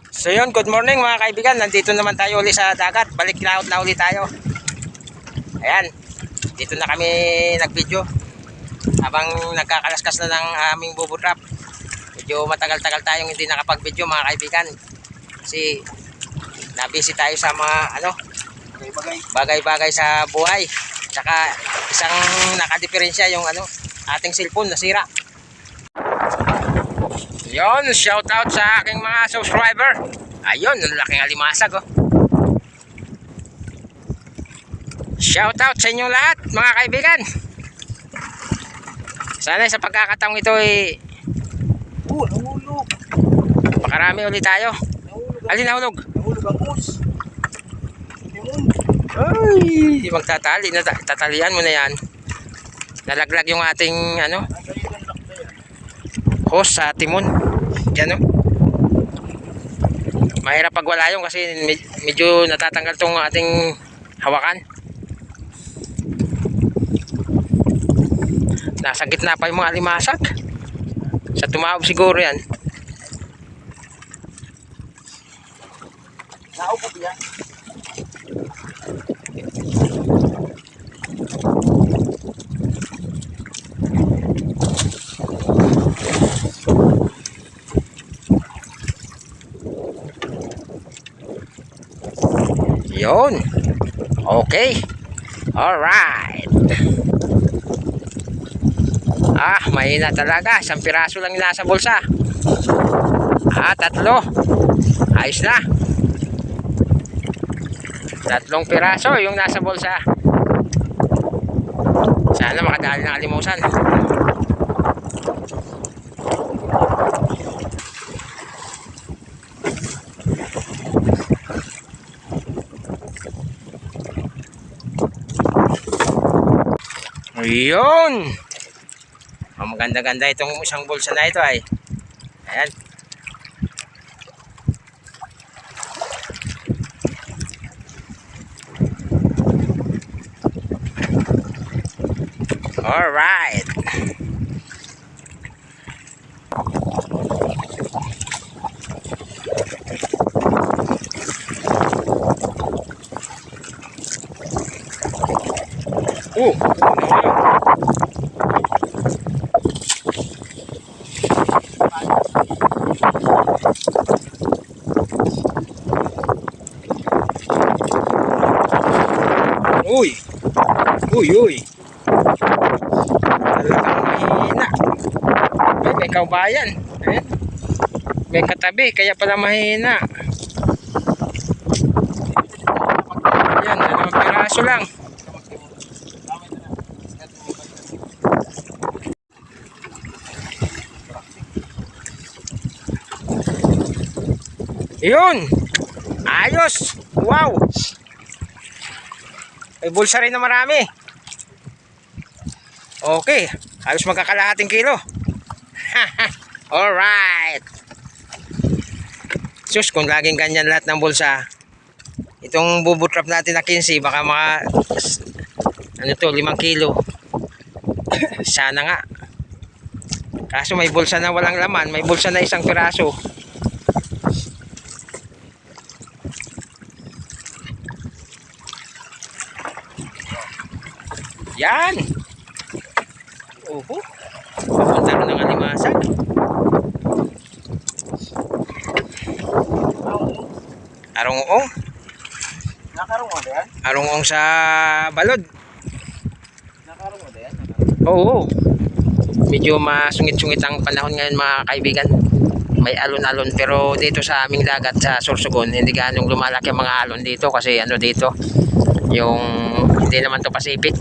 So yun, good morning mga kaibigan. Nandito naman tayo uli sa dagat. Balik laut na uli tayo. Ayan, dito na kami nag-video habang nagkakalaskas na ng aming bubo trap. Medyo matagal-tagal tayong hindi nakapag-video mga kaibigan. Kasi nabisi tayo sa mga bagay-bagay sa buhay. Tsaka isang nakadiferensya yung ating cellphone nasira. Yon, shout out sa aking mga subscriber. Ayun, ang laking alimasag oh. Shout out sa inyo lahat mga kaibigan. Sana sa pagkakataong ito nahulog. pakarami ulit tayo. Alin nahulog? Nahulog ang us. Ay, magtatali na tatalian mo na yan. Nalaglag yung ating hose sa timon. Diyan oh. Mahirap pag wala yung kasi medyo natatanggal tong ating hawakan. Nasa gitna pa yung mga alimasag. Sa tumawag siguro yan. Naubog yan. Yun. Okay. Alright. Mahina talaga. Isang piraso lang yung nasa bulsa. Tatlo. Ayos na. 3 piraso yung nasa bulsa. Sana makadali ng alimusan. Ayun. Maganda-ganda itong isang bulsa na ito ay. Ayan. Alright. Uy. Uy. Talagang mahina. May kaubayan. May katabi, kaya pala mahina. Ayan, 2 piraso lang. Yun. Ayos. Wow. May bulsa rin na marami. Okay. Halos magkakalahating kilo. Alright. Sus, kung laging ganyan lahat ng bulsa, itong bubo trap natin na 15, baka mga 5 kilo. Sana nga. Kaso may bulsa na walang laman, may bulsa na 1 piraso. Yan. Oho. Papunta rin ng alimasag. Arungong. Nakarungo na yan? Arungong sa balod. Nakarungo na yan? Oo. Medyo masungit-sungit ang panahon ngayon mga kaibigan. May alon-alon pero dito sa aming dagat sa Sorsogon hindi ganong lumalaki ang mga alon dito kasi dito yung hindi naman to Pacific.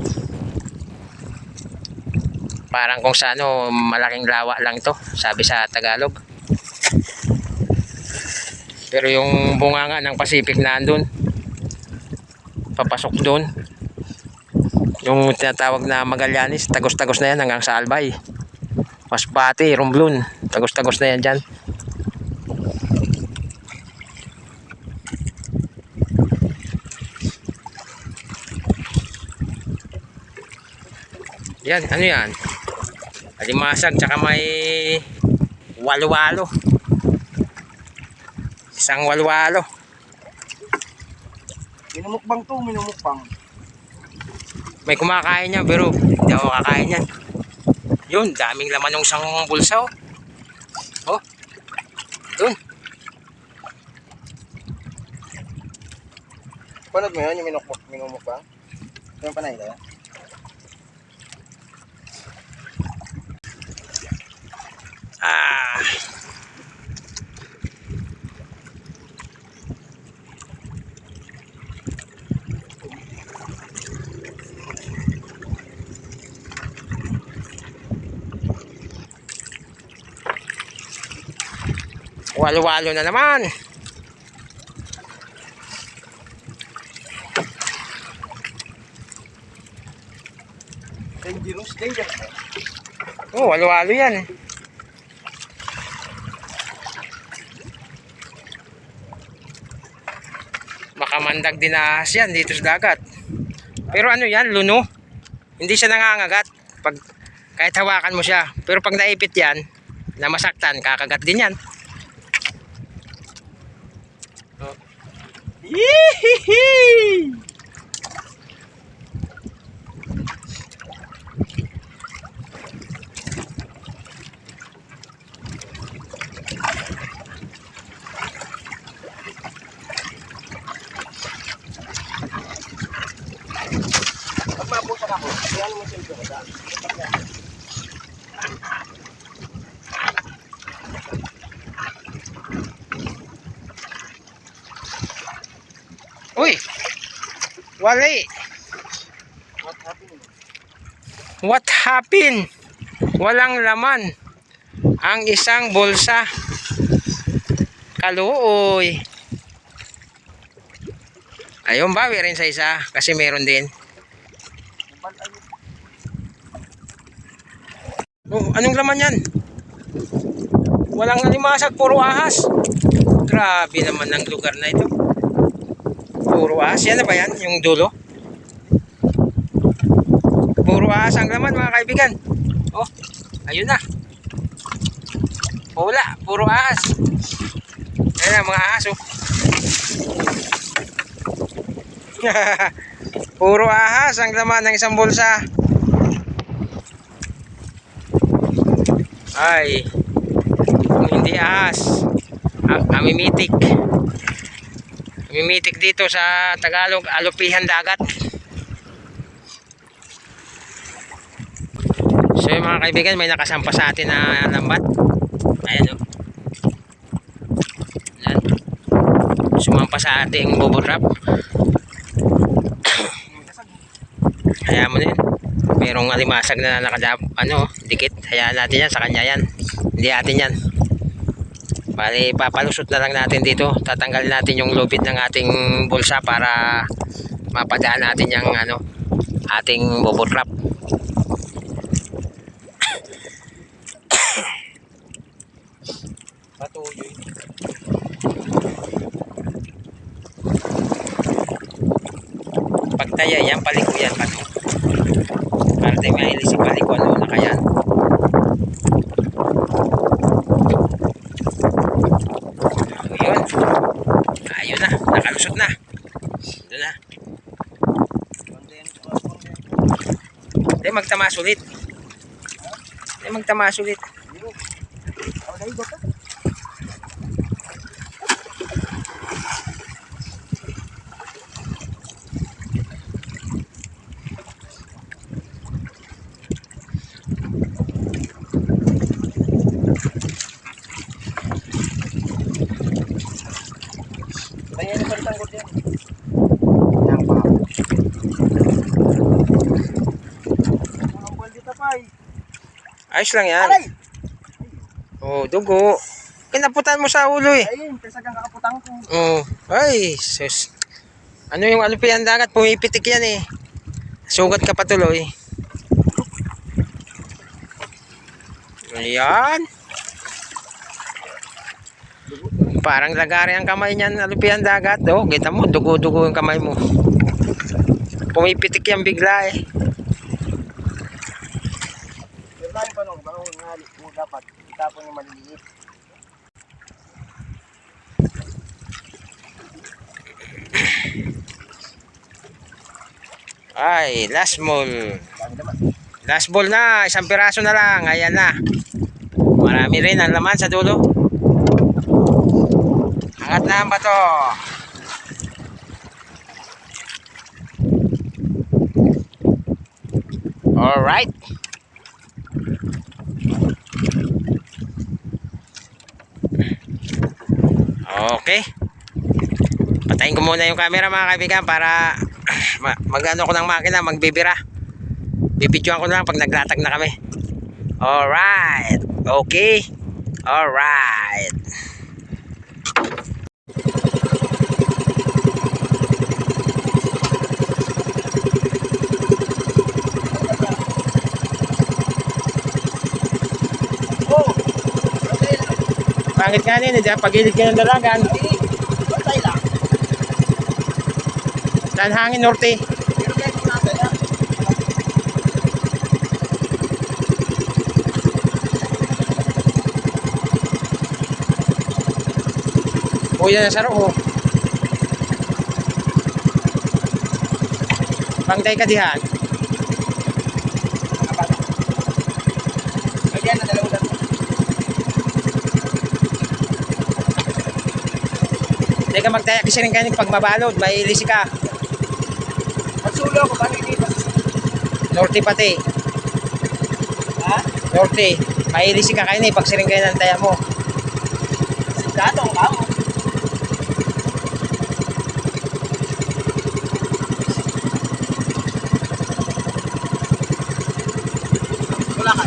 Parang kung sa malaking lawa lang to, sabi sa Tagalog. Pero yung bunganga ng Pacific na andun, papasok doon. Yung tinatawag na Magallanes, tagos-tagos na yan hanggang sa Albay. Masbate, Romblon, tagos-tagos na yan dyan. Yan, ano yan? Alimasag, tsaka may walo-walo. Isang walwalo. Minumukbang to, minumukbang. May kumakain niya pero hindi ako kakain yan. Yun, daming laman ng isang bulsa oh. Oh. Dun. Panood mo yun, yung minumukbang? Yung panay na yan? Ah. Walo-walo na naman. Dangerous, dangerous. Oh, walo-walo yan. Makamandag din na yan dito sa dagat. Pero ano yan, luno. Hindi siya nangangagat pag kahit hawakan mo siya. Pero pag naipit yan, na masaktan, kakagat din yan. Oh. Yee-hee-hee! Pag mabutan ako, kaya mo siya ito. Uy! Wali! What happened? What happened? Walang laman ang isang bulsa. Kaluoy. Ayun, bawi rin sa isa kasi meron din. Oh, anong laman yan? Walang alimasag, puro ahas. Grabe naman ang lugar na ito. Puro ahas. Yan na ba yan? Yung dulo? Puro ahas ang laman mga kaibigan. Oh, ayun na. Wala, puro ahas. Ayan na mga ahas oh. Puro ahas ang laman ng isang bulsa. Ay, kung hindi ahas, amimitik. Amimitik dito sa Tagalog, alupihan dagat. So yung mga kaibigan, may nakasampa sa atin na lambat. Ayan o. Ayan. Sumampa sa ating bubble wrap. Hayaan mo na yun. Merong alimasag na dikit. Hayaan natin yan, sa kanya yan. Hindi atin yan. Bali, papalusot na lang natin dito. Tatanggalin natin yung lubid ng ating bulsa para mapadaan natin yung ating bubble wrap. Patuloy. Pagtaya yan, paliko yan. Para tayo mailis yung paliko. Ano na kaya? Ayun. Ayun na. Nakalusot na. Doon na. Hindi magtamas ulit. Hindi magtamas ulit. Ayan, palitang ko din. Yan pa. Ang buwan dito pa eh. Ayos lang yan. Aray! Oh, dugo. Kinaputan mo sa ulo eh. Ayun, kasagang kakaputang ko. Oh, ay, sus. Ano yung alupihan dagat? Pumipitik yan eh. Sugat ka patuloy. Ayan. Parang lagari ang kamay niyan, alupihan dagat. Oh, kita mo, dugo-dugo yung kamay mo. Pumipitik yan bigla eh. Yung tayo pa nung baka dapat itapon yung maliliit. Ay, last ball. Dami naman. Last ball na, isang piraso na lang. Ayan na. Marami rin ang laman sa dulo. Angat na ang bato. Alright. Okay. Patayin ko muna yung camera mga kaibigan para mag-ano ko ng makina, magbibira. Bibidyoan ko na lang pag naglatag na kami. Alright. Okay. Alright. Oh! Pangit nga nini, pagilid ka ng dalagan. Patay lang. Saan hangin norte? Pero kaya kung nasa yan. O yan ang saro ho. Pangtay ka dihan. Kaya na dalawang dami. Hindi ka magtaya kasi rin kanin pag mabalod, may ilisi ka. Magsulo ako, paano hindi pa? Norte pati. Ha? Norte. May ilisi ka kainin pag siring kayo ng taya mo. Datong ka mo. Wala ka.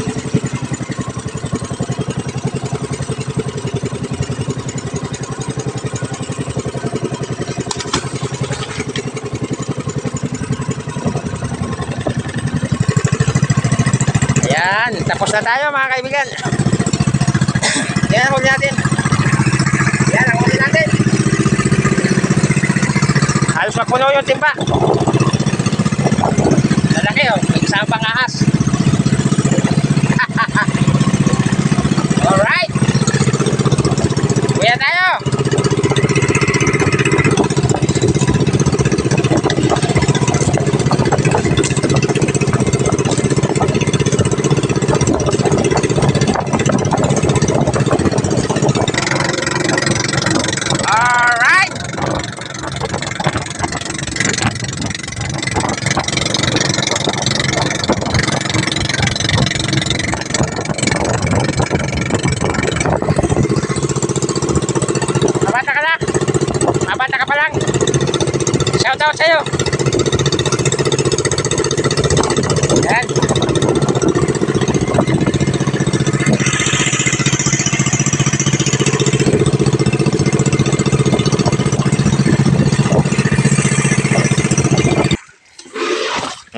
Ayan, tapos na tayo mga kaibigan. Yan ang huli natin. Yan ang huli natin. Halos magpuno yung timba. Lalaki oh, may isang pang ahas. Alright. Kuya tayo. Alright. Mabata ka na. Mabata ka pa lang. Shout out sa'yo. Yan.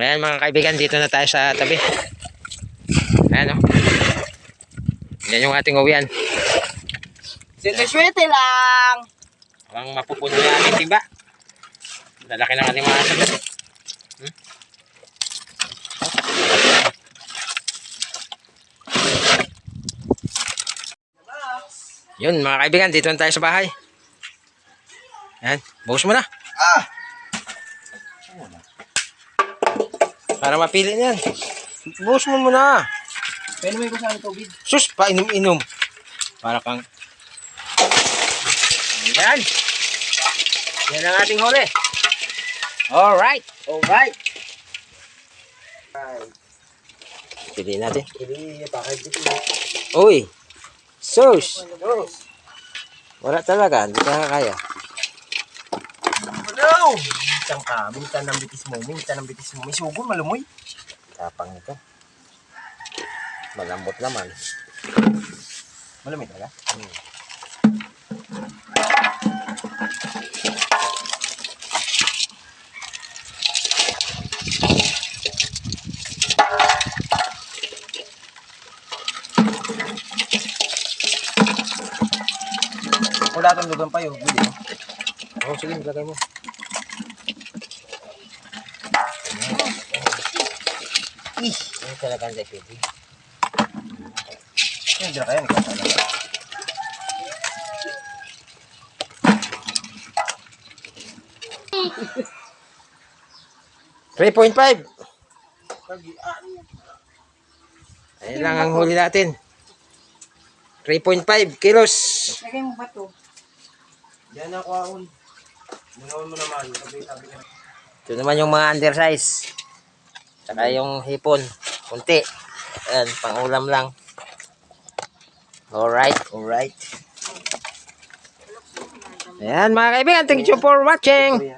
Ayan mga kaibigan, dito na tayo sa tabi. Ayan o. Yan yung ating uwian. Swerte lang. Ang mapupuno na ating timba. Lalaki ng ating mga sagot. Yun mga kaibigan, dito na tayo sa bahay. Ayan, buhos mo na. Ah! Para mapili niyan. Buhos mo muna. Pero may kusang tubig. Sus, pa inom-inom. Para kang... Yan. Yan ang ating huli. Alright. Alright. Piliin natin. Hindi, bakit dito? Uy. Sus. Wala talaga. Hindi ka kaya. Ano? Minsan ka. Minsan ng bitis mo. Minsan ng bitis mo. May sugon, malumoy. Tapang ito. Malambot naman. Malamig talaga? Wala kang lugan pa yun. Oh, sige, lagay mo. Ini talaga ang pwede. Hindi na kaya. Ikaw talaga. 3.5. Ayun lang ang huli natin. 3.5 kilos. Lagay mo ba to? Yan ako ahon. Ginawan mo naman. Sabi ka. Ito naman yung mga undersize. Saka yung hipon. Kunti. Ayan, pang-ulam lang. Alright. Alright. Ayan mga kaibigan, thank you for watching.